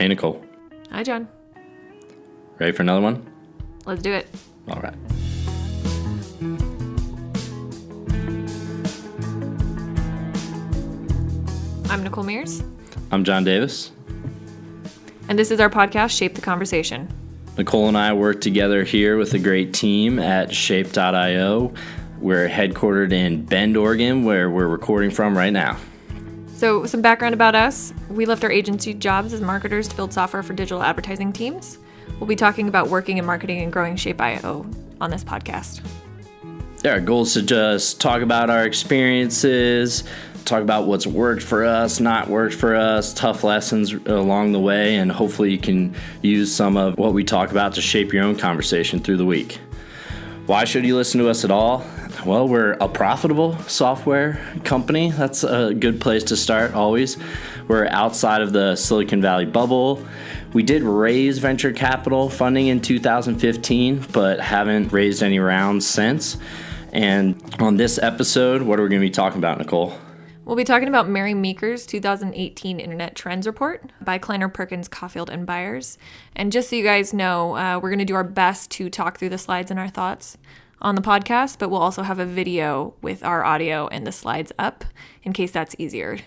Hey, Nicole. Hi, John. Ready for another one? Let's do it. All right. I'm Nicole Mears. I'm John Davis. And this is our podcast, Shape the Conversation. Nicole and I work together here with a great team at Shape.io. We're headquartered in Bend, Oregon, where we're recording from right now. So some background about us. We left our agency jobs as marketers to build software for digital advertising teams. We'll be talking about working in marketing and growing Shape.io on this podcast. Yeah, our goal is to just talk about our experiences, talk about what's worked for us, not worked for us, tough lessons along the way, and hopefully you can use some of what we talk about to shape your own conversation through the week. Why should you listen to us at all? Well, we're a profitable software company. That's a good place to start always. We're outside of the Silicon Valley bubble. We did raise venture capital funding in 2015, but haven't raised any rounds since. And on this episode, what are we going to be talking about, Nicole? We'll be talking about Mary Meeker's 2018 Internet Trends Report by Kleiner Perkins, Caulfield & Byers. And just so you guys know, we're going to do our best to talk through the slides and our thoughts on the podcast, but we'll also have a video with our audio and the slides up in case that's easier.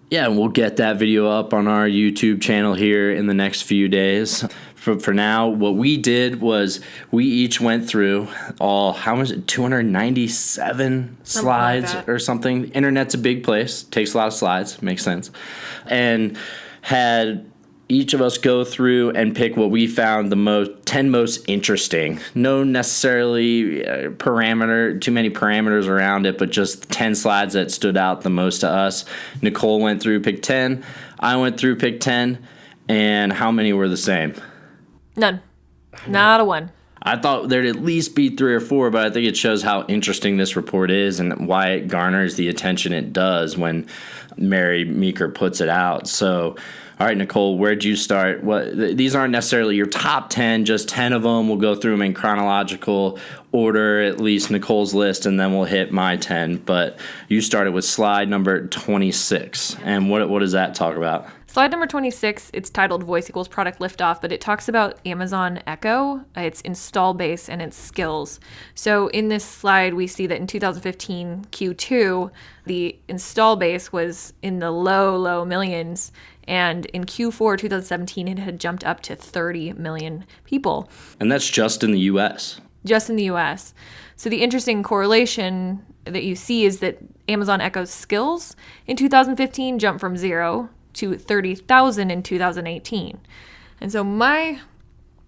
Yeah, and we'll get that video up on our YouTube channel here in the next few days. For now, what we did was we each went through 297 slides like or something. The internet's a big place, takes a lot of slides, makes sense. And had each of us go through and pick what we found the 10 most interesting. No necessarily too many parameters around it, but just 10 slides that stood out the most to us. Nicole went through, picked 10. I went through, picked 10. And how many were the same? None. Not a one. I thought there'd at least be 3 or 4, but I think it shows how interesting this report is and why it garners the attention it does when Mary Meeker puts it out. So, all right, Nicole, where'd you start? These aren't necessarily your top 10, just 10 of them. We'll go through them in chronological order, at least Nicole's list, and then we'll hit my 10. But you started with slide number 26. And what does that talk about? Slide number 26, it's titled Voice Equals Product Liftoff, but it talks about Amazon Echo, its install base, and its skills. So in this slide, we see that in 2015 Q2, the install base was in the low millions, and in Q4 2017, it had jumped up to 30 million people. And that's just in the U.S. Just in the U.S. So the interesting correlation that you see is that Amazon Echo's skills in 2015 jumped from 0 to 30,000 in 2018. And so my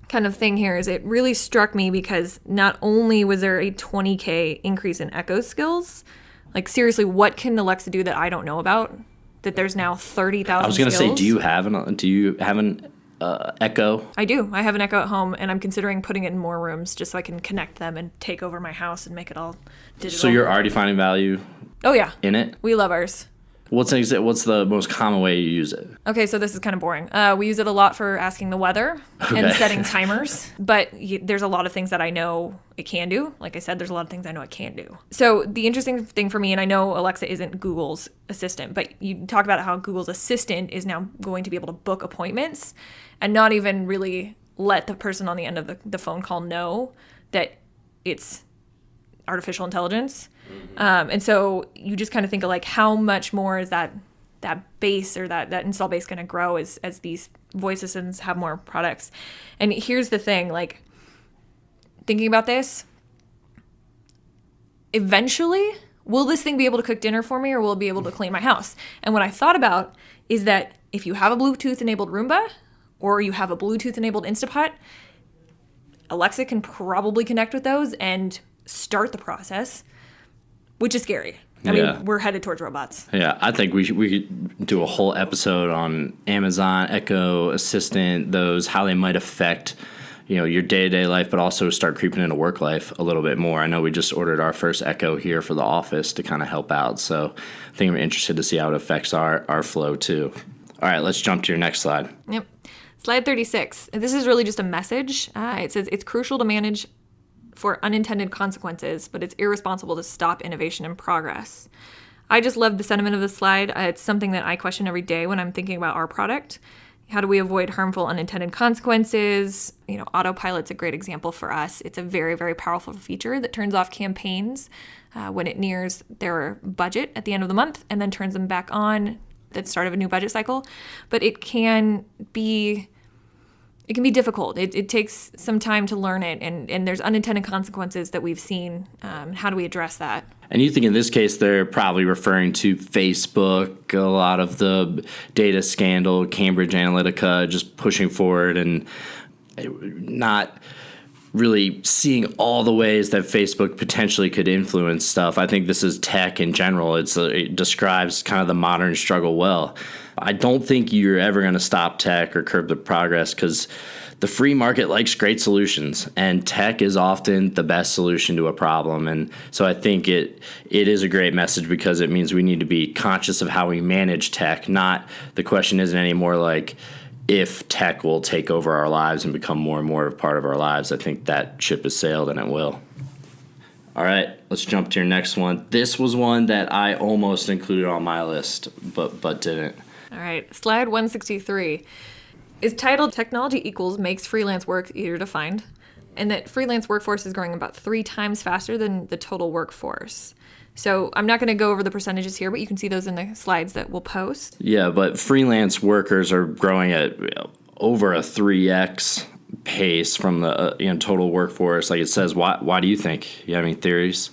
kind of thing here is it really struck me because not only was there a 20K increase in Echo skills, like seriously, what can Alexa do that I don't know about? That there's now 30,000 I was going to say, do you have an Echo? I do. I have an Echo at home, and I'm considering putting it in more rooms just so I can connect them and take over my house and make it all digital. So you're already finding value Oh, yeah. in it? We love ours. What's the most common way you use it? Okay, so this is kind of boring. We use it a lot for asking the weather and setting timers, but there's a lot of things that I know it can do. Like I said, there's a lot of things I know it can do. So the interesting thing for me, and I know Alexa isn't Google's assistant, but you talk about how Google's assistant is now going to be able to book appointments and not even really let the person on the end of the phone call know that it's artificial intelligence. And so you just kind of think of like how much more is that base or that install base going to grow as these voice assistants have more products. And here's the thing, like thinking about this, eventually, will this thing be able to cook dinner for me or will it be able to clean my house? And what I thought about is that if you have a Bluetooth enabled Roomba or you have a Bluetooth enabled Instapot, Alexa can probably connect with those and start the process, which is scary. I mean, we're headed towards robots. Yeah, I think we could do a whole episode on Amazon Echo Assistant, how they might affect, your day-to-day life, but also start creeping into work life a little bit more. I know we just ordered our first Echo here for the office to kind of help out, so I think I'm interested to see how it affects our flow too. All right, let's jump to your next slide. Yep. Slide 36. This is really just a message. It says it's crucial to manage for unintended consequences, but it's irresponsible to stop innovation and progress. I just love the sentiment of this slide. It's something that I question every day when I'm thinking about our product. How do we avoid harmful unintended consequences? Autopilot's a great example for us. It's a very, very powerful feature that turns off campaigns when it nears their budget at the end of the month and then turns them back on at the start of a new budget cycle. But it can be difficult. It takes some time to learn it, and there's unintended consequences that we've seen. How do we address that? And you think in this case they're probably referring to Facebook, a lot of the data scandal, Cambridge Analytica just pushing forward and not really seeing all the ways that Facebook potentially could influence stuff. I think this is tech in general. It describes kind of the modern struggle well. I don't think you're ever going to stop tech or curb the progress because the free market likes great solutions, and tech is often the best solution to a problem. And so I think it is a great message because it means we need to be conscious of how we manage tech. Not the question isn't anymore like if tech will take over our lives and become more and more a part of our lives. I think that ship has sailed, and it will. All right, let's jump to your next one. This was one that I almost included on my list, but didn't. All right, slide 163 is titled Technology Equals Makes Freelance Work Easier to Find, and that freelance workforce is growing about 3 times faster than the total workforce. So I'm not going to go over the percentages here, but you can see those in the slides that we'll post. Yeah, but freelance workers are growing at over a 3x pace from the total workforce. Like it says, why do you think? You have any theories?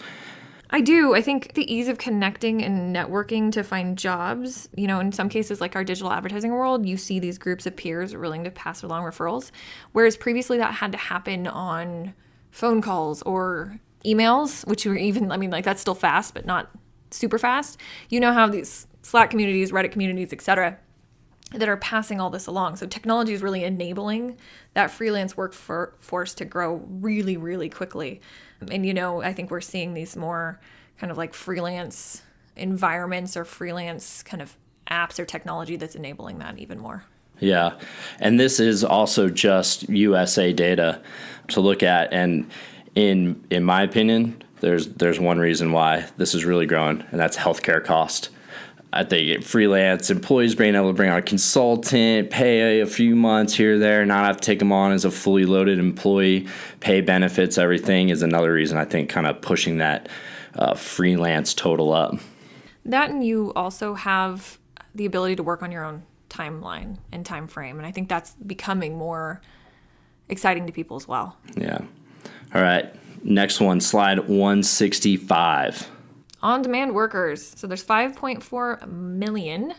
I do. I think the ease of connecting and networking to find jobs, in some cases like our digital advertising world, you see these groups of peers willing to pass along referrals. Whereas previously that had to happen on phone calls or emails, which were even, that's still fast, but not super fast. How these Slack communities, Reddit communities, etc., that are passing all this along. So technology is really enabling that freelance workforce to grow really, really quickly. And, I think we're seeing these more kind of like freelance environments or freelance kind of apps or technology that's enabling that even more. Yeah. And this is also just USA data to look at. And in my opinion, there's one reason why this is really growing, and that's healthcare cost. I think freelance employees being able to bring on a consultant, pay a few months here or there, not have to take them on as a fully loaded employee, pay benefits, everything is another reason I think kind of pushing that freelance total up. That, and you also have the ability to work on your own timeline and time frame. And I think that's becoming more exciting to people as well. Yeah. All right. Next one, slide 165. On-demand workers. So there's 5.4 million,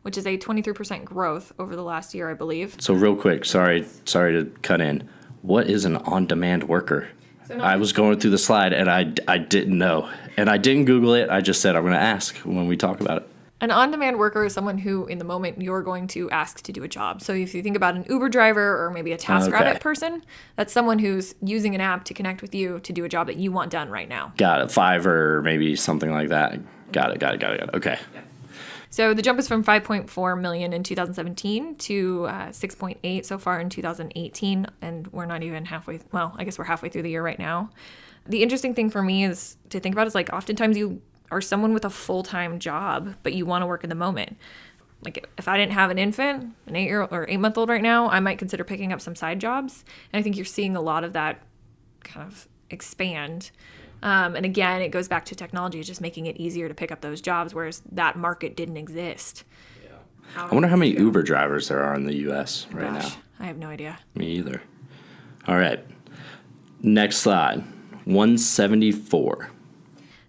which is a 23% growth over the last year, I believe. So real quick, sorry to cut in. What is an on-demand worker? I was going through the slide and I didn't know. And I didn't Google it. I just said I'm going to ask when we talk about it. An on-demand worker is someone who, in the moment, you're going to ask to do a job. So if you think about an Uber driver or maybe a TaskRabbit person, that's someone who's using an app to connect with you to do a job that you want done right now. Got it. Fiverr, maybe something like that. Got it. Okay. Yeah. So the jump is from 5.4 million in 2017 to 6.8 so far in 2018, and we're not even halfway. Well, I guess we're halfway through the year right now. The interesting thing for me is to think about is like oftentimes you are someone with a full-time job, but you want to work in the moment. Like if I didn't have an infant, an 8-year-old or 8-month-old right now, I might consider picking up some side jobs. And I think you're seeing a lot of that kind of expand. And again, it goes back to technology. It's just making it easier to pick up those jobs, whereas that market didn't exist. Yeah. I wonder how many Uber drivers there are in the U.S. right now. I have no idea. Me either. All right. Next slide, 174.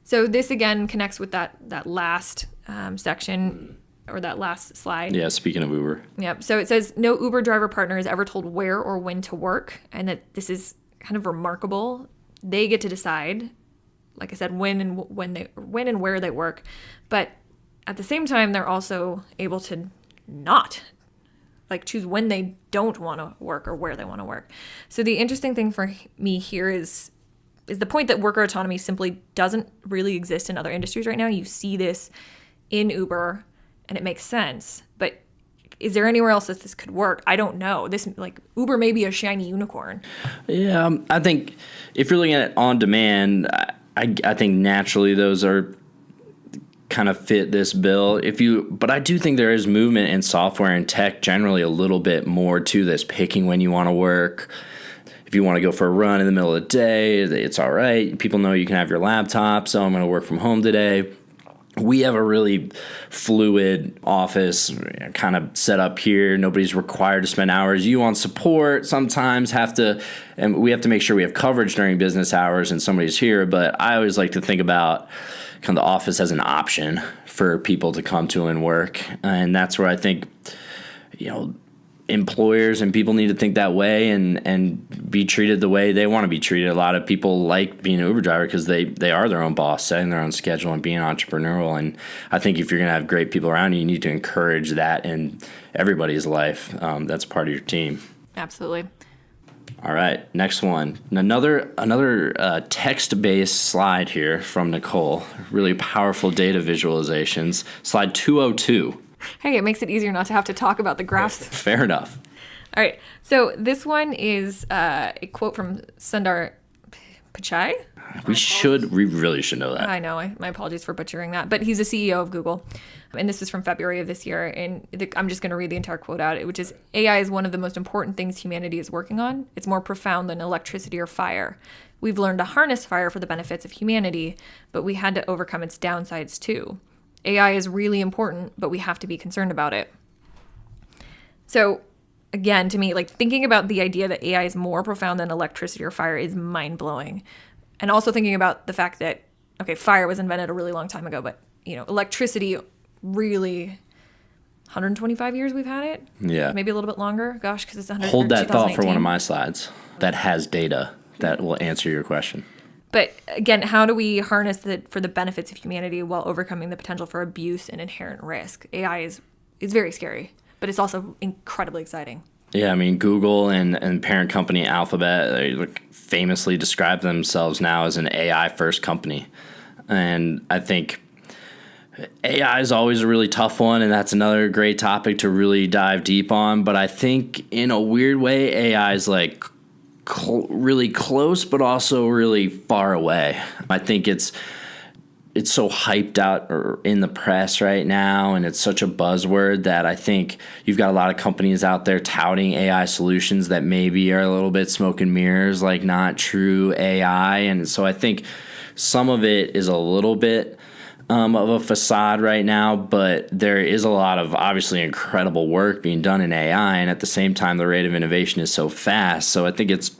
So this again connects with that last section or that last slide. Yeah, speaking of Uber. Yep. So it says no Uber driver partner is ever told where or when to work, and that this is kind of remarkable. They get to decide, like I said, when and where they work, but at the same time they're also able to not choose when they don't want to work or where they want to work. So the interesting thing for me here is the point that worker autonomy simply doesn't really exist in other industries right now. You see this in Uber, and it makes sense. But is there anywhere else that this could work? I don't know. Uber may be a shiny unicorn. Yeah, I think if you're looking at on demand, I think naturally those are kind of fit this bill. But I do think there is movement in software and tech generally a little bit more to this, picking when you want to work. If you want to go for a run in the middle of the day, it's all right. People know you can have your laptop, so I'm going to work from home today. We have a really fluid office kind of set up here. Nobody's required to spend hours. You on support sometimes and we have to make sure we have coverage during business hours and somebody's here. But I always like to think about kind of the office as an option for people to come to and work. And that's where I think, employers and people need to think that way and be treated the way they want to be treated. A lot of people like being an Uber driver because they are their own boss, setting their own schedule and being entrepreneurial. And I think if you're going to have great people around you, you need to encourage that in everybody's life. That's part of your team. Absolutely. All right, next one. Another text-based slide here from Nicole. Really powerful data visualizations. Slide 202. Hey, it makes it easier not to have to talk about the graphs. Fair enough. All right. So this one is a quote from Sundar Pichai. We really should know that. I know. My apologies for butchering that. But he's the CEO of Google. And this is from February of this year. And I'm just going to read the entire quote out, which is, AI is one of the most important things humanity is working on. It's more profound than electricity or fire. We've learned to harness fire for the benefits of humanity, but we had to overcome its downsides too. AI is really important, but we have to be concerned about it. So again, to me, like thinking about the idea that AI is more profound than electricity or fire is mind-blowing. And also thinking about the fact that, okay, fire was invented a really long time ago, but electricity really 125 years we've had it. Yeah. Maybe a little bit longer. Gosh, because it's 100. Hold that thought for one of my slides that has data that will answer your question. But again, how do we harness it for the benefits of humanity while overcoming the potential for abuse and inherent risk? AI is very scary, but it's also incredibly exciting. Yeah, I mean, Google and parent company Alphabet, they famously describe themselves now as an AI-first company. And I think AI is always a really tough one, and that's another great topic to really dive deep on. But I think in a weird way, AI is like really close, but also really far away. I think it's so hyped out or in the press right now, and it's such a buzzword that I think you've got a lot of companies out there touting AI solutions that maybe are a little bit smoke and mirrors, like not true AI. And so I think some of it is a little bit of a facade right now, but there is a lot of obviously incredible work being done in AI, and at the same time the rate of innovation is so fast. So I think it's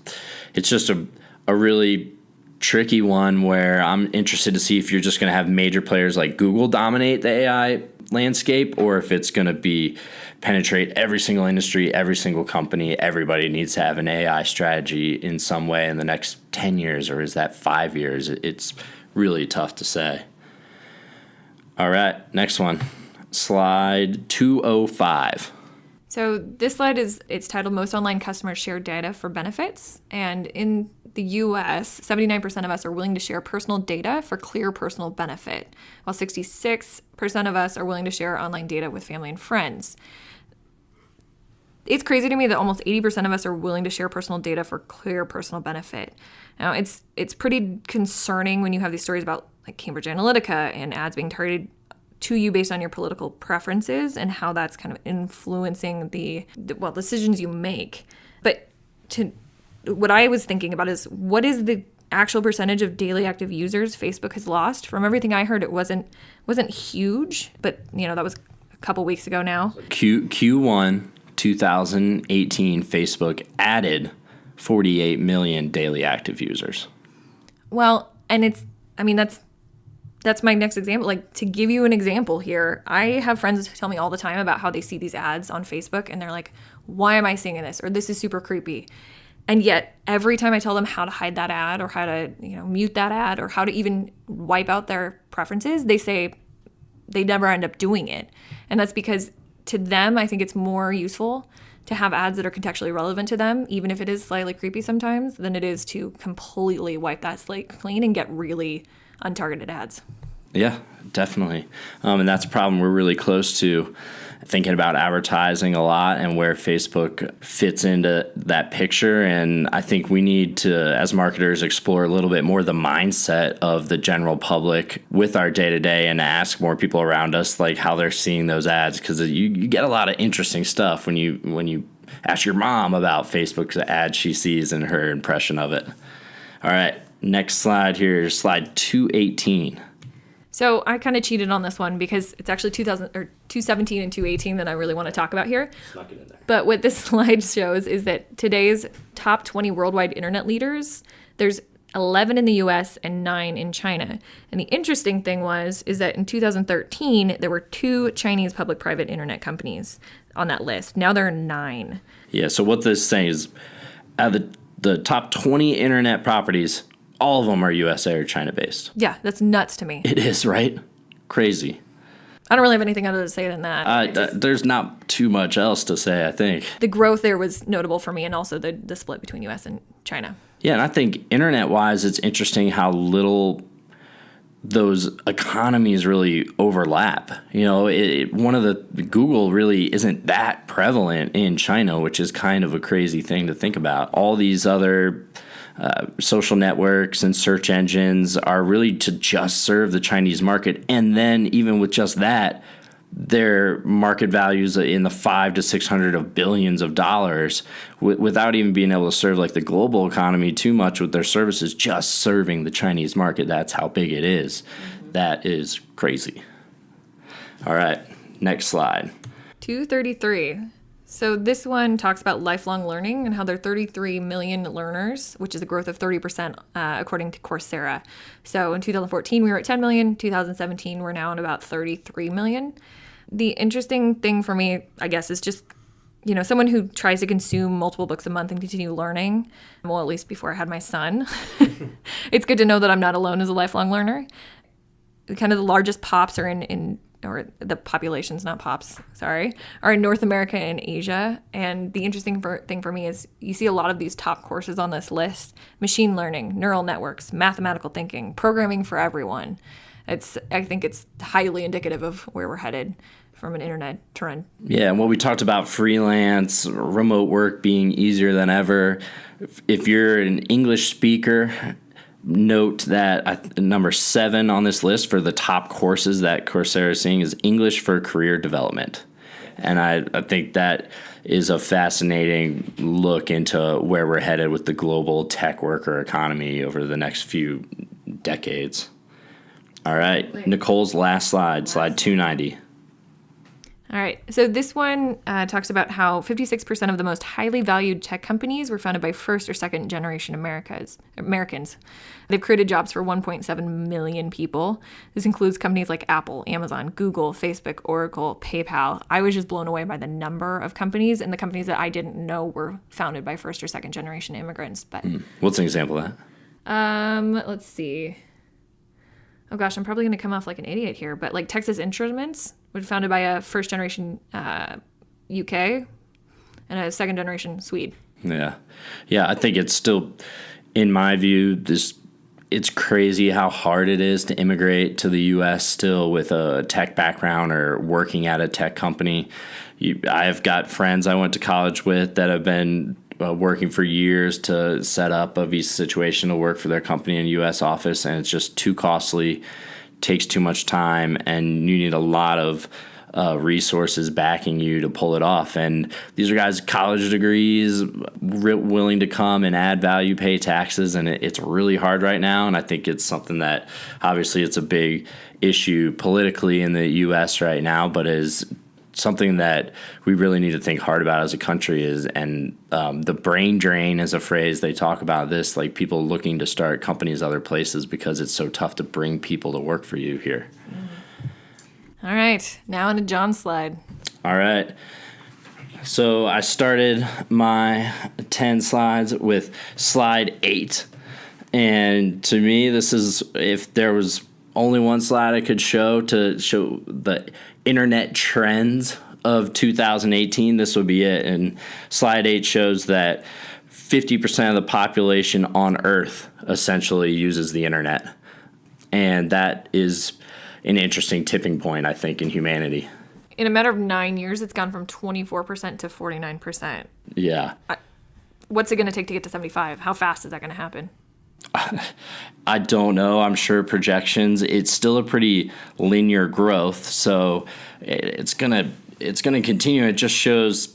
just a really tricky one where I'm interested to see if you're just going to have major players like Google dominate the AI landscape, or if it's going to penetrate every single industry, every single company. Everybody needs to have an AI strategy in some way in the next 10 years, or is that 5 years? It's really tough to say. All right, next one. Slide 205. So this slide it's titled Most Online Customers Share Data for Benefits. And in the US, 79% of us are willing to share personal data for clear personal benefit, while 66% of us are willing to share online data with family and friends. It's crazy to me that almost 80% of us are willing to share personal data for clear personal benefit. Now, it's pretty concerning when you have these stories about like Cambridge Analytica and ads being targeted to you based on your political preferences and how that's kind of influencing the decisions you make. But what I was thinking about is, what is the actual percentage of daily active users Facebook has lost? From everything I heard, it wasn't huge, but that was a couple weeks ago now. Q1 2018, Facebook added 48 million daily active users. Well, and that's my next example. Like, to give you an example here, I have friends tell me all the time about how they see these ads on Facebook and they're like, why am I seeing this? Or this is super creepy. And yet every time I tell them how to hide that ad or how to, mute that ad or how to even wipe out their preferences, they say they never end up doing it. And that's because to them, I think it's more useful to have ads that are contextually relevant to them, even if it is slightly creepy sometimes, than it is to completely wipe that slate clean and get really untargeted ads. Yeah, definitely. And that's a problem we're really close to, thinking about advertising a lot and where Facebook fits into that picture. And I think we need to, as marketers, explore a little bit more the mindset of the general public with our day-to-day and ask more people around us like how they're seeing those ads, because you get a lot of interesting stuff when you ask your mom about Facebook's ad she sees and her impression of it. All right, next slide here, slide 218. So I kind of cheated on this one because it's actually 217 and 218 that I really want to talk about here. Snuck it in there. But what this slide shows is that today's top 20 worldwide internet leaders, there's 11 in the US and 9 in China. And the interesting thing is that in 2013, there were 2 Chinese public-private internet companies on that list. Now there are 9. Yeah, so what this is saying is out of the top 20 internet properties, all of them are USA or China-based. Yeah, that's nuts to me. It is, right? Crazy. I don't really have anything other to say than that. There's not too much else to say, I think. The growth there was notable for me, and also the split between US and China. Yeah, and I think internet-wise, it's interesting how little those economies really overlap. You know, Google really isn't that prevalent in China, which is kind of a crazy thing to think about. All these other social networks and search engines are really to just serve the Chinese market. And then even with just that, their market values in the 500 to 600 of billions of dollars without even being able to serve like the global economy too much with their services, just serving the Chinese market. That's how big it is. That is crazy. All right, next slide. 233. So this one talks about lifelong learning and how there are 33 million learners, which is a growth of 30% according to Coursera. So in 2014, we were at 10 million. 2017, we're now at about 33 million. The interesting thing for me, I guess, is just, someone who tries to consume multiple books a month and continue learning, well, at least before I had my son. It's good to know that I'm not alone as a lifelong learner. Kind of the largest pops are or the populations, not pops, sorry, are in North America and Asia. And the interesting thing for me is you see a lot of these top courses on this list: machine learning, neural networks, mathematical thinking, programming for everyone. I think it's highly indicative of where we're headed from an internet trend. Yeah, and what we talked about, freelance, remote work being easier than ever. If you're an English speaker, note that number 7 on this list for the top courses that Coursera is seeing is English for career development. And I think that is a fascinating look into where we're headed with the global tech worker economy over the next few decades. All right, Nicole's last slide 290. All right, so this one talks about how 56% of the most highly valued tech companies were founded by first or second generation Americans. They've created jobs for 1.7 million people. This includes companies like Apple, Amazon, Google, Facebook, Oracle, PayPal. I was just blown away by the number of companies and the companies that I didn't know were founded by first or second generation immigrants. But what's an example of that? Let's see. Oh gosh, I'm probably going to come off like an idiot here, but like Texas Instruments was founded by a first generation UK and a second generation Swede. Yeah, I think it's still, in my view, it's crazy how hard it is to immigrate to the U.S. still with a tech background or working at a tech company. I've got friends I went to college with that have been working for years to set up a visa situation to work for their company in a U.S. office, and it's just too costly, takes too much time, and you need a lot of resources backing you to pull it off. And these are guys, college degrees, willing to come and add value, pay taxes, and it's really hard right now. And I think it's something that obviously it's a big issue politically in the U.S. right now, but is something that we really need to think hard about as a country the brain drain is a phrase they talk about this, like people looking to start companies other places because it's so tough to bring people to work for you here. All right, now into Jon's slide. All right. So I started my 10 slides with slide 8. And to me, this is, if there was only one slide I could show to show the internet trends of 2018, this would be it. And slide 8 shows that 50% of the population on Earth essentially uses the internet. And that is an interesting tipping point, I think, in humanity. In a matter of 9 years, it's gone from 24% to 49%. Yeah. What's it going to take to get to 75? How fast is that going to happen? I don't know. I'm sure projections. It's still a pretty linear growth, so it's gonna continue. It just shows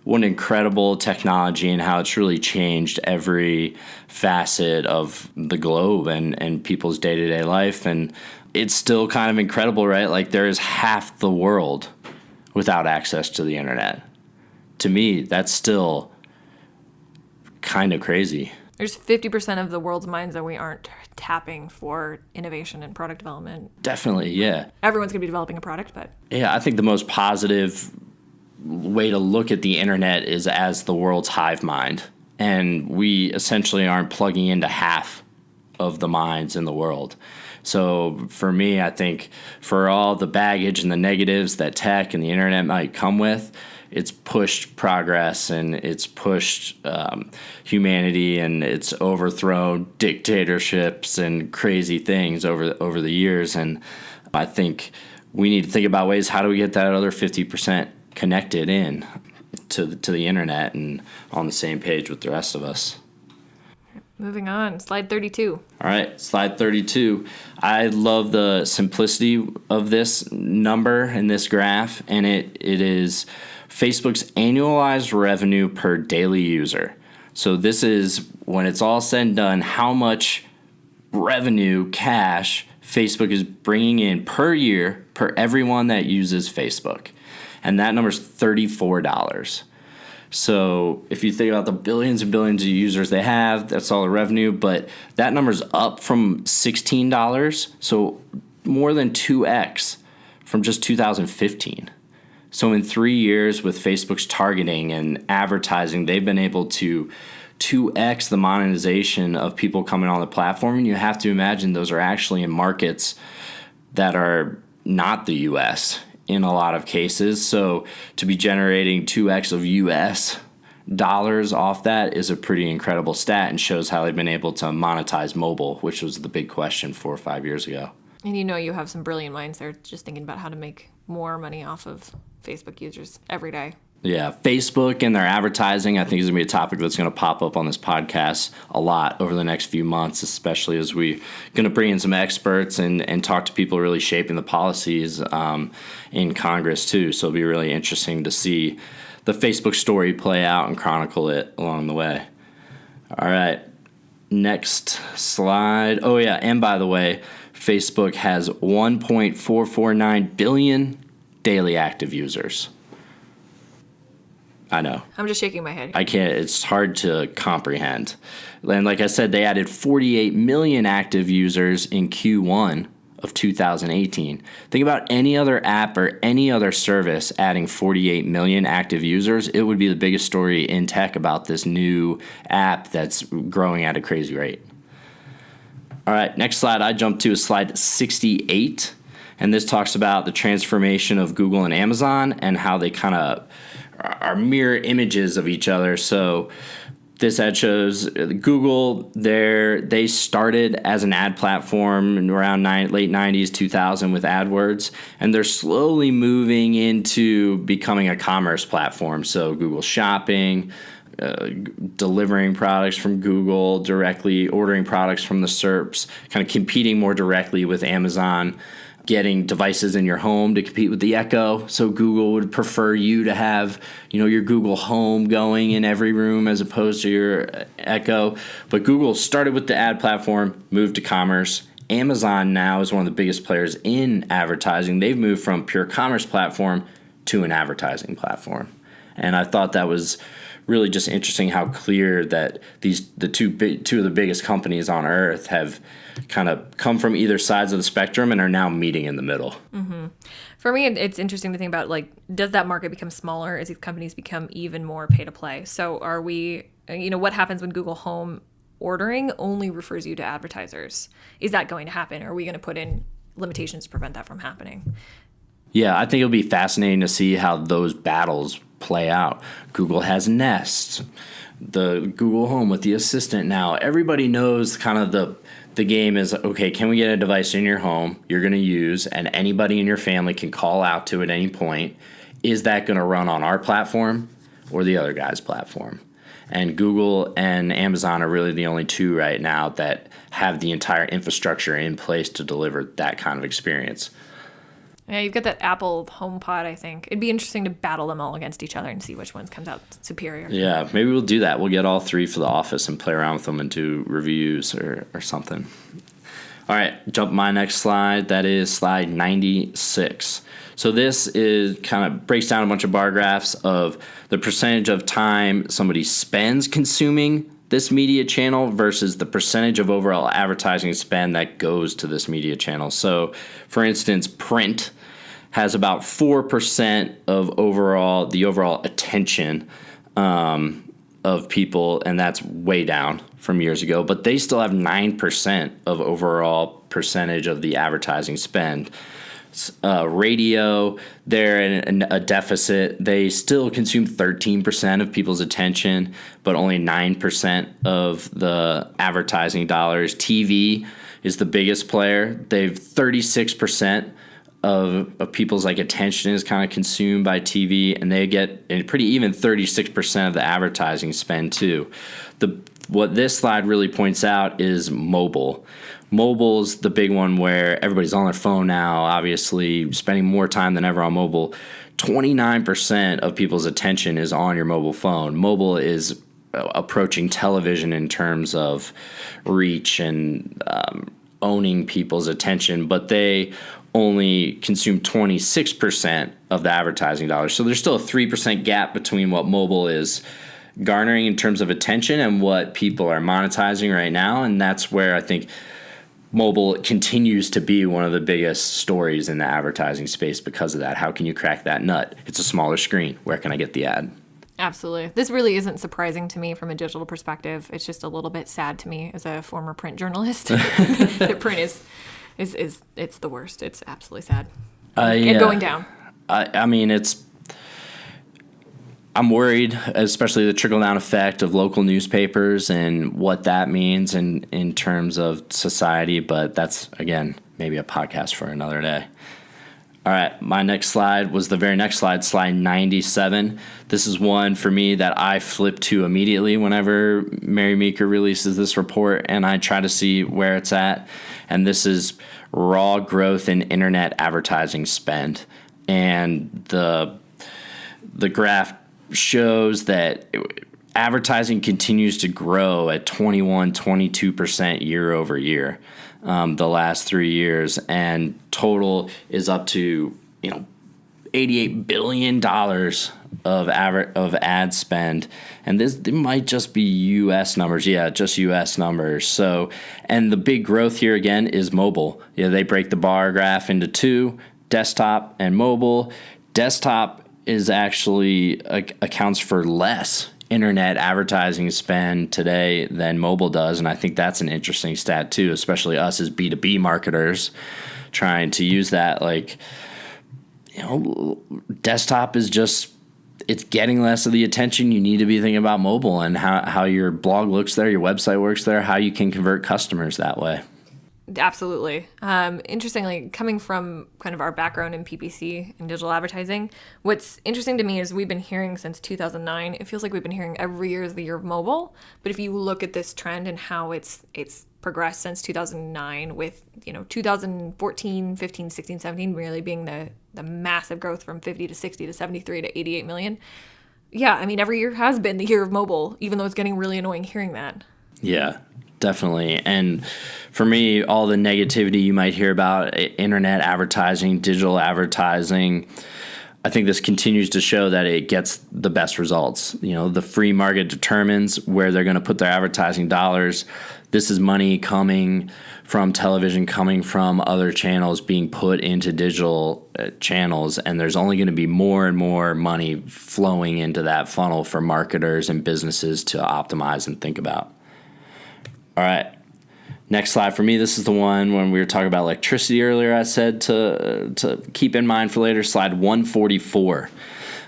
what an incredible technology and how it's really changed every facet of the globe and people's day-to-day life. And it's still kind of incredible, right? Like, there is half the world without access to the internet. To me, that's still kind of crazy. There's 50% of the world's minds that we aren't tapping for innovation and product development. Definitely, yeah. Everyone's going to be developing a product, but... Yeah, I think the most positive way to look at the internet is as the world's hive mind. And we essentially aren't plugging into half of the minds in the world. So for me, I think for all the baggage and the negatives that tech and the internet might come with, it's pushed progress and it's pushed humanity, and it's overthrown dictatorships and crazy things over the years. And I think we need to think about ways, how do we get that other 50% connected in to the internet and on the same page with the rest of us. Moving on, slide 32. All right, slide 32. I love the simplicity of this number and this graph, and it is Facebook's annualized revenue per daily user. So this is, when it's all said and done, how much revenue, cash, Facebook is bringing in per year per everyone that uses Facebook. And that number is $34. So if you think about the billions and billions of users they have, that's all the revenue. But that number's up from $16, so more than 2x from just 2015. So in 3 years with Facebook's targeting and advertising, they've been able to 2x the monetization of people coming on the platform. And you have to imagine those are actually in markets that are not the U.S. in a lot of cases. So to be generating 2x of U.S. dollars off that is a pretty incredible stat, and shows how they've been able to monetize mobile, which was the big question 4 or 5 years ago. And you have some brilliant minds there just thinking about how to make more money off of Facebook users every day. Yeah, Facebook and their advertising, I think, is going to be a topic that's going to pop up on this podcast a lot over the next few months, especially as we're going to bring in some experts and talk to people really shaping the policies in Congress, too. So it'll be really interesting to see the Facebook story play out and chronicle it along the way. All right, next slide. Oh, yeah, and by the way, Facebook has 1.449 billion daily active users. I know. I'm just shaking my head. I can't. It's hard to comprehend. And like I said, they added 48 million active users in Q1 of 2018. Think about any other app or any other service adding 48 million active users. It would be the biggest story in tech about this new app that's growing at a crazy rate. All right, next slide I jumped to is slide 68. And this talks about the transformation of Google and Amazon and how they kind of are mirror images of each other. So this ad shows Google, they started as an ad platform in around late 90s, 2000 with AdWords, and they're slowly moving into becoming a commerce platform. So Google Shopping, delivering products from Google directly, ordering products from the SERPs, kind of competing more directly with Amazon, getting devices in your home to compete with the Echo. So Google would prefer you to have, your Google Home going in every room as opposed to your Echo. But Google started with the ad platform, moved to commerce. Amazon now is one of the biggest players in advertising. They've moved from pure commerce platform to an advertising platform. And I thought that was really just interesting how clear that the two of the biggest companies on earth have kind of come from either sides of the spectrum and are now meeting in the middle. Mm-hmm. For me, it's interesting to think about, does that market become smaller as these companies become even more pay to play? So are we, what happens when Google Home ordering only refers you to advertisers? Is that going to happen? Are we going to put in limitations to prevent that from happening? Yeah, I think it'll be fascinating to see how those battles play out. Google has Nest. the Google Home with the Assistant now. Everybody knows kind of the game is, okay, can we get a device in your home you're going to use and anybody in your family can call out to at any point? Is that going to run on our platform or the other guy's platform? And Google and Amazon are really the only two right now that have the entire infrastructure in place to deliver that kind of experience. Yeah, you've got that Apple HomePod, I think. It'd be interesting to battle them all against each other and see which one comes out superior. Yeah, maybe we'll do that. We'll get all three for the office and play around with them and do reviews or something. All right, jump my next slide. That is slide 96. So this is kind of breaks down a bunch of bar graphs of the percentage of time somebody spends consuming this media channel versus the percentage of overall advertising spend that goes to this media channel. So, for instance, print has about 4% of the overall attention of people, and that's way down from years ago, but they still have 9% of overall percentage of the advertising spend. Radio, they're in a deficit. They still consume 13% of people's attention, but only 9% of the advertising dollars. TV is the biggest player. They've 36% of people's attention is kind of consumed by TV, and they get pretty even 36% of the advertising spend too. What this slide really points out is mobile. Mobile's the big one where everybody's on their phone now, obviously spending more time than ever on mobile. 29% of people's attention is on your mobile phone. Mobile is approaching television in terms of reach and owning people's attention, but they only consume 26% of the advertising dollars. So there's still a 3% gap between what mobile is garnering in terms of attention and what people are monetizing right now, and that's where I think mobile continues to be one of the biggest stories in the advertising space because of that. How can you crack that nut? It's a smaller screen. Where can I get the ad? Absolutely. This really isn't surprising to me from a digital perspective. It's just a little bit sad to me as a former print journalist. The print is it's the worst. It's absolutely sad. And going down. I mean, I'm worried, especially the trickle-down effect of local newspapers and what that means in terms of society. But that's, again, maybe a podcast for another day. All right, my next slide was the very next slide, slide 97. This is one for me that I flip to immediately whenever Mary Meeker releases this report, and I try to see where it's at. And this is raw growth in internet advertising spend. And the graph shows that advertising continues to grow at 22% year over year the last 3 years, and total is up to $88 billion of ad spend, and this might just be U.S. numbers. Yeah, just U.S. numbers. So, and the big growth here again is mobile. Yeah, they break the bar graph into two: desktop and mobile. Desktop is actually accounts for less internet advertising spend today than mobile does, and I think that's an interesting stat too, especially us as B2B marketers trying to use that. Desktop is just, it's getting less of the attention. You need to be thinking about mobile and how your blog looks there, your website works there, how you can convert customers that way. Absolutely. Interestingly, coming from kind of our background in PPC and digital advertising, what's interesting to me is we've been hearing since 2009, it feels like we've been hearing every year is the year of mobile. But if you look at this trend and how it's progressed since 2009 with, 2014, 15, 16, 17 really being the massive growth from 50 to 60 to 73 to 88 million. Yeah, I mean, every year has been the year of mobile, even though it's getting really annoying hearing that. Yeah. Definitely. And for me, all the negativity you might hear about internet advertising, digital advertising, I think this continues to show that it gets the best results. The free market determines where they're going to put their advertising dollars. This is money coming from television, coming from other channels being put into digital channels. And there's only going to be more and more money flowing into that funnel for marketers and businesses to optimize and think about. All right, next slide for me. This is the one when we were talking about electricity earlier. I said to keep in mind for later. Slide 144.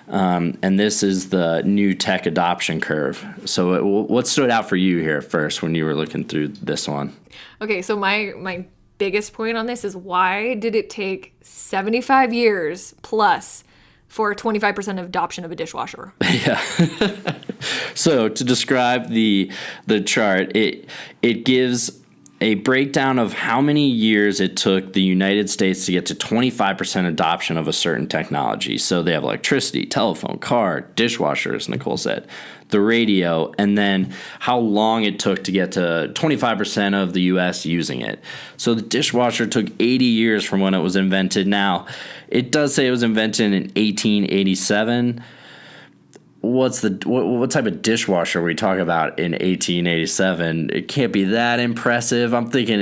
And this is the new tech adoption curve. So what stood out for you here first when you were looking through this one? Okay, so my biggest point on this is, why did it take 75 years plus for 25% adoption of a dishwasher? Yeah. So to describe the chart, it gives a breakdown of how many years it took the United States to get to 25% adoption of a certain technology. So they have electricity, telephone, car, dishwasher, as Nicole said, the radio, and then how long it took to get to 25% of the U.S. using it. So the dishwasher took 80 years from when it was invented. Now, it does say it was invented in 1887. What type of dishwasher are we talking about in 1887? It can't be that impressive. I'm thinking,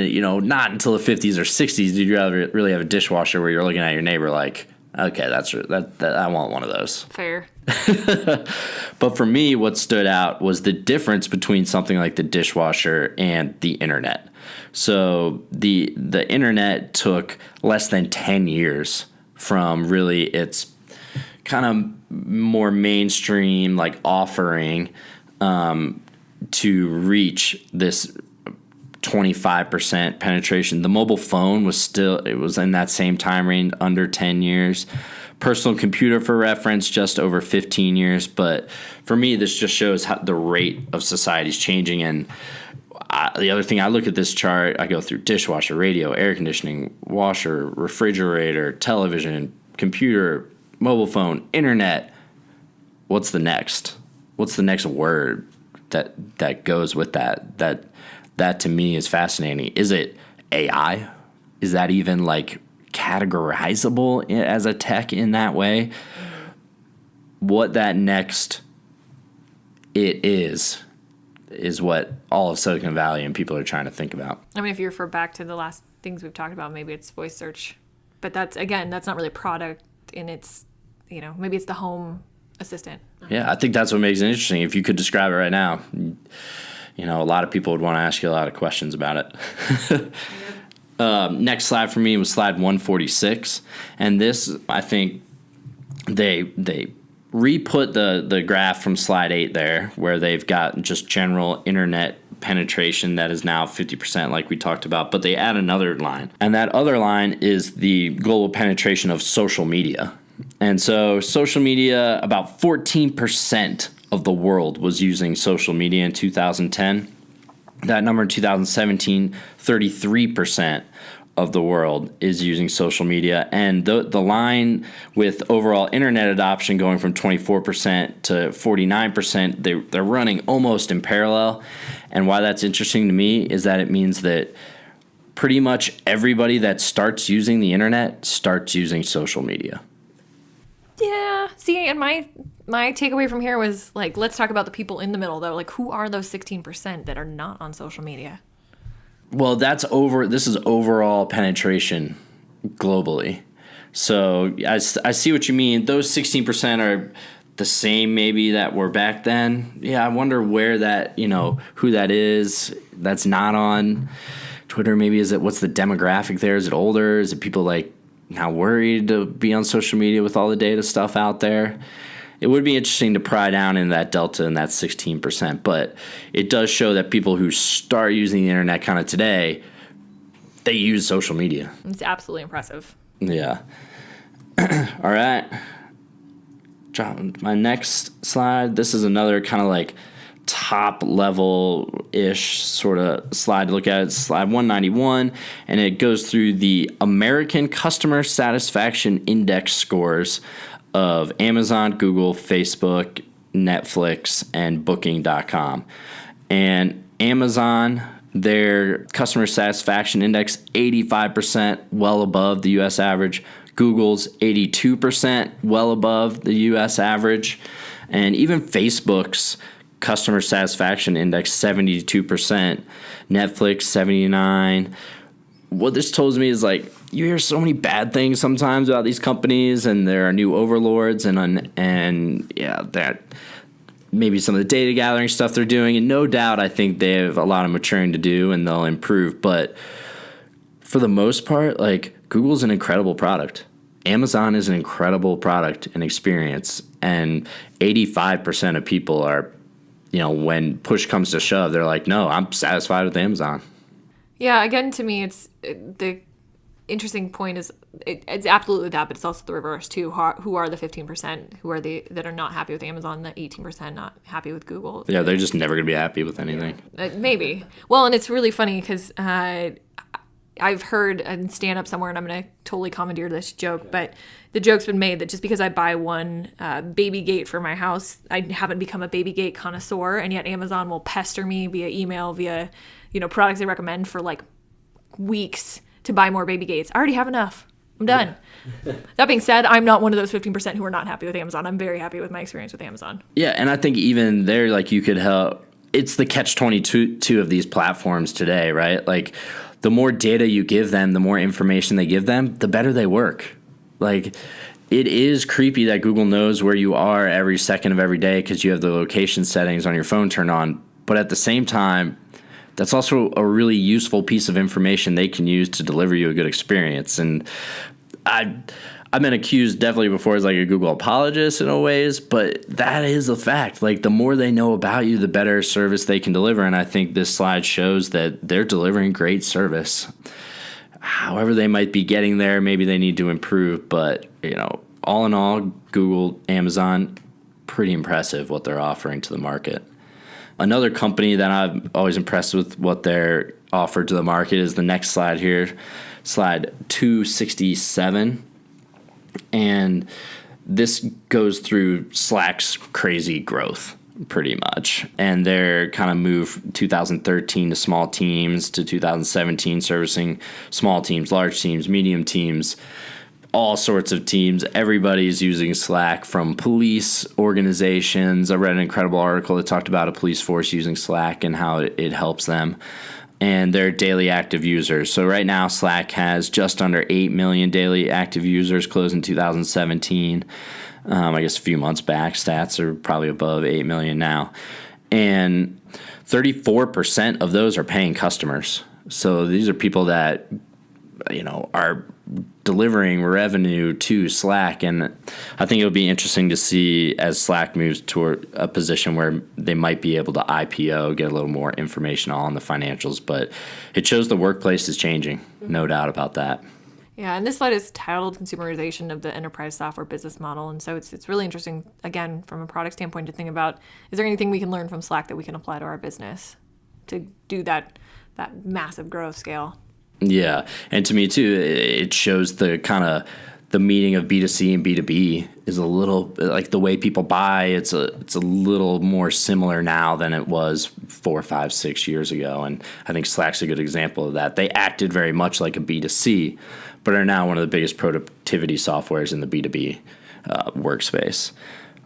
not until the 50s or 60s did you really have a dishwasher where you're looking at your neighbor like, okay, that I want one of those. Fair. But for me, what stood out was the difference between something like the dishwasher and the internet. So the internet took less than 10 years from really its kind of more mainstream offering to reach this 25% penetration. The mobile phone it was in that same time range, under 10 years. Personal computer, for reference, just over 15 years. But for me, this just shows how the rate of society is changing. And the other thing, I look at this chart, I go through dishwasher, radio, air conditioning, washer, refrigerator, television, computer, mobile phone, internet. What's the next? What's the next word that goes with that? That to me is fascinating. Is it AI? Is that even categorizable as a tech in that way? What that next it is what all of Silicon Valley and people are trying to think about. I mean, if you refer back to the last things we've talked about, maybe it's voice search, but that's not really product in its, maybe it's the home assistant. Yeah, I think that's what makes it interesting. If you could describe it right now, a lot of people would want to ask you a lot of questions about it. Next slide for me was slide 146. And this, I think they re-put the graph from slide 8 there, where they've got just general internet penetration that is now 50%, like we talked about, but they add another line. And that other line is the global penetration of social media. And so social media, about 14% of the world was using social media in 2010. That number in 2017, 33% of the world is using social media. And the line with overall internet adoption going from 24% to 49%, they're running almost in parallel. And why that's interesting to me is that it means that pretty much everybody that starts using the internet starts using social media. Yeah. See, and my takeaway from here was let's talk about the people in the middle though. Who are those 16% that are not on social media? Well, this is overall penetration globally. So I see what you mean. Those 16% are the same maybe that were back then. Yeah, I wonder where that, who that is that's not on Twitter. Maybe what's the demographic there? Is it older? Is it people now worried to be on social media with all the data stuff out there? It would be interesting to pry down in that delta and that 16%, but it does show that people who start using the internet kind of today, they use social media. It's absolutely impressive. Yeah. All right. John, my next slide, this is another kind of top level-ish sort of slide to look at. It's slide 191, and it goes through the American Customer Satisfaction Index scores of Amazon, Google, Facebook, Netflix, and Booking.com. And Amazon, their customer satisfaction index, 85%, well above the U.S. average. Google's 82%, well above the U.S. average. And even Facebook's customer satisfaction index, 72%, Netflix, 79%. What this tells me is you hear so many bad things sometimes about these companies, and there are new overlords, and that maybe some of the data gathering stuff they're doing, and no doubt I think they have a lot of maturing to do and they'll improve. But for the most part, Google's an incredible product. Amazon is an incredible product and experience, And 85% of people are, when push comes to shove, they're like, no, I'm satisfied with Amazon. Yeah, again, to me, the interesting point is it's absolutely that, but it's also the reverse too. Who are the 15% that are not happy with Amazon, the 18% not happy with Google? Yeah, they're just never going to be happy with anything. Maybe. Well, and it's really funny because I've heard and stand up somewhere, and I'm going to totally commandeer this joke, but the joke's been made that just because I buy one baby gate for my house, I haven't become a baby gate connoisseur, and yet Amazon will pester me via email, via products they recommend for like weeks to buy more baby gates. I already have enough. I'm done. Yeah. That being said, I'm not one of those 15% who are not happy with Amazon. I'm very happy with my experience with Amazon. Yeah, and I think even there, like, you could help. It's the catch-22 of these platforms today, right? Like, the more data you give them, the more information they give them, the better they work. Like, it is creepy that Google knows where you are every second of every day because you have the location settings on your phone turned on. But at the same time, that's also a really useful piece of information they can use to deliver you a good experience. And I've been accused definitely before as like a Google apologist in a ways, but that is a fact. Like, the more they know about you, the better service they can deliver. And I think this slide shows that they're delivering great service. However they might be getting there, maybe they need to improve. But, all in all, Google, Amazon, pretty impressive what they're offering to the market. Another company that I'm always impressed with what they're offered to the market is the next slide here, slide 267. And this goes through Slack's crazy growth pretty much. And they're kind of moved 2013 to small teams to 2017 servicing small teams, large teams, medium teams, all sorts of teams. Everybody's using Slack, from police organizations. I read an incredible article that talked about a police force using Slack and how it helps them, and their daily active users. So right now, Slack has just under 8 million daily active users, closed in 2017. I guess a few months back, stats are probably above 8 million now. And 34% of those are paying customers. So these are people that, are delivering revenue to Slack. And I think it'll be interesting to see as Slack moves toward a position where they might be able to IPO, get a little more information on the financials. But it shows the workplace is changing, no doubt about that. Yeah, and this slide is titled Consumerization of the Enterprise Software Business Model. And so it's really interesting, again, from a product standpoint, to think about, is there anything we can learn from Slack that we can apply to our business to do that massive growth scale? Yeah, and to me too, it shows the kind of the meaning of B2C and B2B is a little like the way people buy. It's a little more similar now than it was 4, 5, 6 years ago, and I think Slack's a good example of that. They acted very much like a B2C, but are now one of the biggest productivity softwares in the B2B workspace.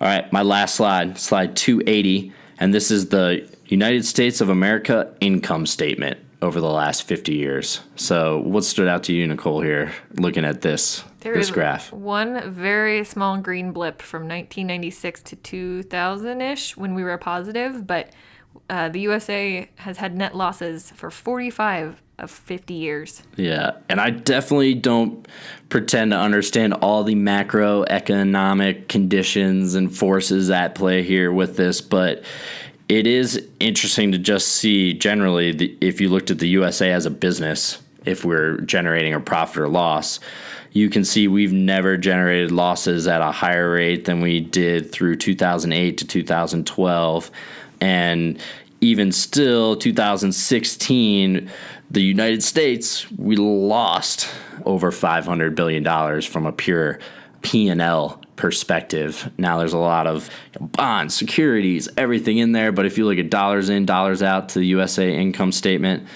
All right, my last slide, slide 280, and this is the United States of America income statement over the last 50 years. So what stood out to you, Nicole, here, looking at this graph? One very small green blip from 1996 to 2000-ish when we were positive, but the USA has had net losses for 45 of 50 years. Yeah, and I definitely don't pretend to understand all the macroeconomic conditions and forces at play here with this, but it is interesting to just see generally if you looked at the USA as a business, if we're generating a profit or loss, you can see we've never generated losses at a higher rate than we did through 2008 to 2012. And even still, 2016, the United States, we lost over $500 billion from a pure P&L perspective. Now there's a lot of bonds, securities, everything in there, but if you look at dollars in, dollars out to the USA income statement,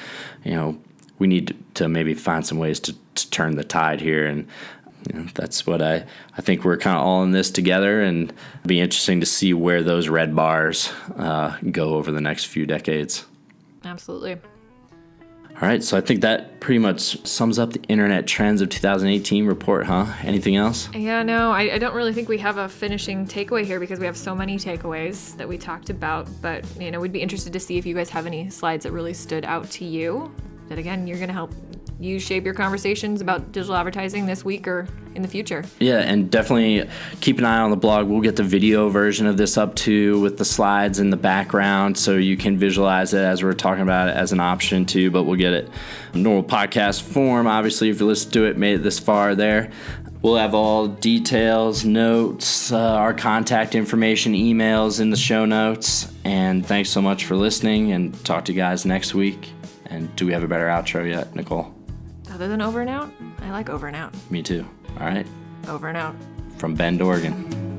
we need to maybe find some ways to turn the tide here, and that's what I think we're kind of all in this together, and it'll be interesting to see where those red bars go over the next few decades. Absolutely. All right, so I think that pretty much sums up the Internet Trends of 2018 report, huh? Anything else? Yeah, no, I don't really think we have a finishing takeaway here because we have so many takeaways that we talked about. But, we'd be interested to see if you guys have any slides that really stood out to you. That, again, you're going to help you shape your conversations about digital advertising this week or in the future. Yeah, and definitely keep an eye on the blog. We'll get the video version of this up too, with the slides in the background, so you can visualize it as we're talking about it as an option too, but we'll get it in normal podcast form. Obviously, if you listen to it, made it this far there. We'll have all details, notes, our contact information, emails in the show notes. And thanks so much for listening, and talk to you guys next week. And do we have a better outro yet, Nicole? Other than over and out? I like over and out. Me too. All right. Over and out. From Bend, Oregon.